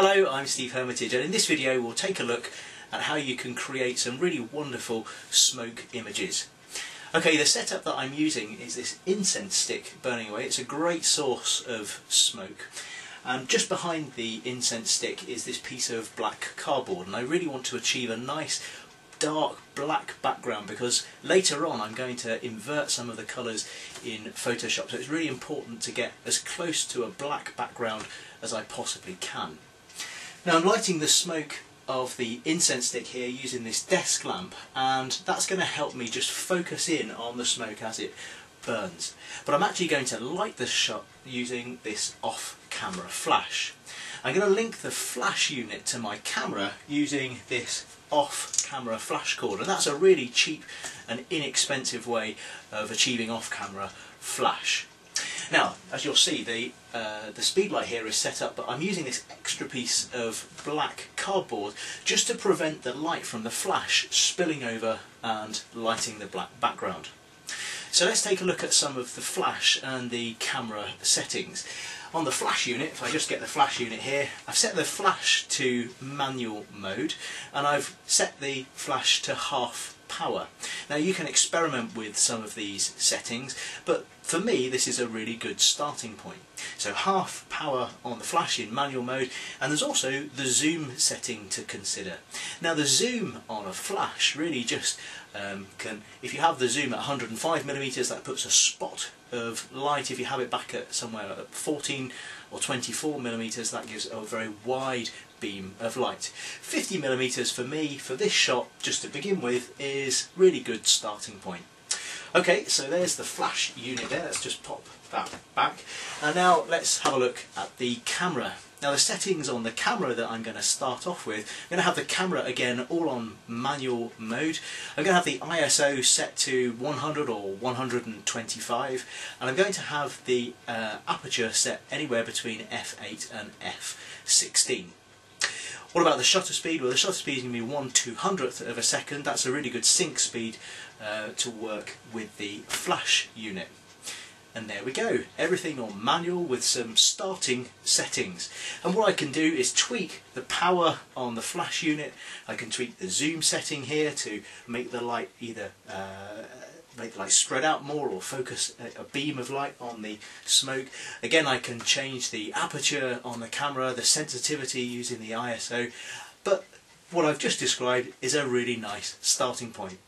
Hello, I'm Steve Hermitage, and in this video we'll take a look at how you can create some really wonderful smoke images. Okay, the setup that I'm using is this incense stick burning away. It's a great source of smoke. And just behind the incense stick is this piece of black cardboard, and I really want to achieve a nice dark black background because later on I'm going to invert some of the colours in Photoshop, so it's really important to get as close to a black background as I possibly can. Now I'm lighting the smoke of the incense stick here using this desk lamp, and that's going to help me just focus in on the smoke as it burns. But I'm actually going to light the shot using this off-camera flash. I'm going to link the flash unit to my camera using this off-camera flash cord, and that's a really cheap and inexpensive way of achieving off-camera flash. Now, as you'll see, the speed light here is set up, but I'm using this extra piece of black cardboard just to prevent the light from the flash spilling over and lighting the black background. So let's take a look at some of the flash and the camera settings. On the flash unit, if I just get the flash unit here, I've set the flash to manual mode, and I've set the flash to half power. Now you can experiment with some of these settings, but for me this is a really good starting point. So half power on the flash in manual mode, and there's also the zoom setting to consider. Now the zoom on a flash really just if you have the zoom at 105mm, that puts a spot of light. If you have it back at somewhere at 14 or 24mm, that gives a very wide beam of light. 50mm for me, for this shot, just to begin with, is really good starting point. Okay, so there's the flash unit there. Let's just pop that back. And now let's have a look at the camera. Now the settings on the camera that I'm going to start off with, I'm going to have the camera again all on manual mode. I'm going to have the ISO set to 100 or 125, and I'm going to have the aperture set anywhere between f8 and f16. What about the shutter speed? Well, the shutter speed is going to be 1/200th of a second. That's a really good sync speed to work with the flash unit. And there we go, everything on manual with some starting settings. And what I can do is tweak the power on the flash unit. I can tweak the zoom setting here to make the light either make the light spread out more or focus a beam of light on the smoke. Again, I can change the aperture on the camera, the sensitivity using the ISO. But what I've just described is a really nice starting point.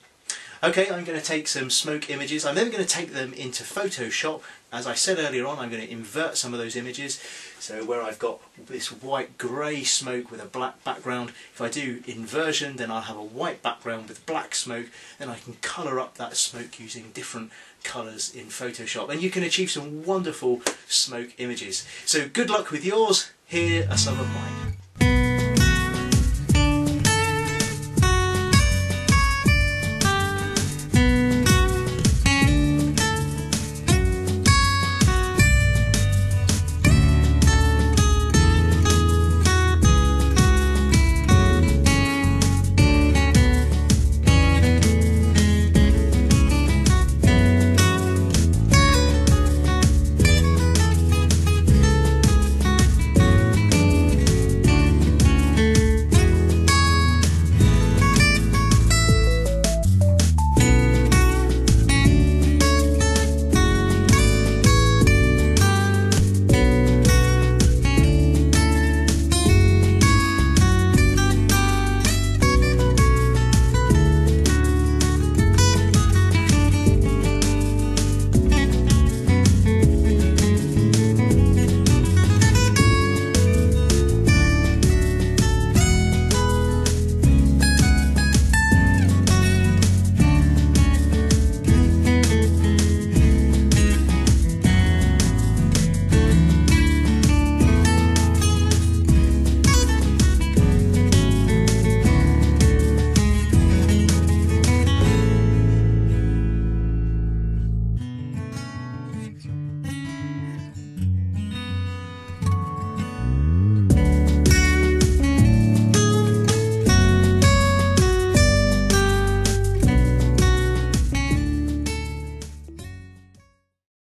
Okay, I'm going to take some smoke images. I'm then going to take them into Photoshop. As I said earlier on, I'm going to invert some of those images. So where I've got this white grey smoke with a black background, if I do inversion, then I'll have a white background with black smoke. Then I can colour up that smoke using different colours in Photoshop. And you can achieve some wonderful smoke images. So good luck with yours. Here are some of mine.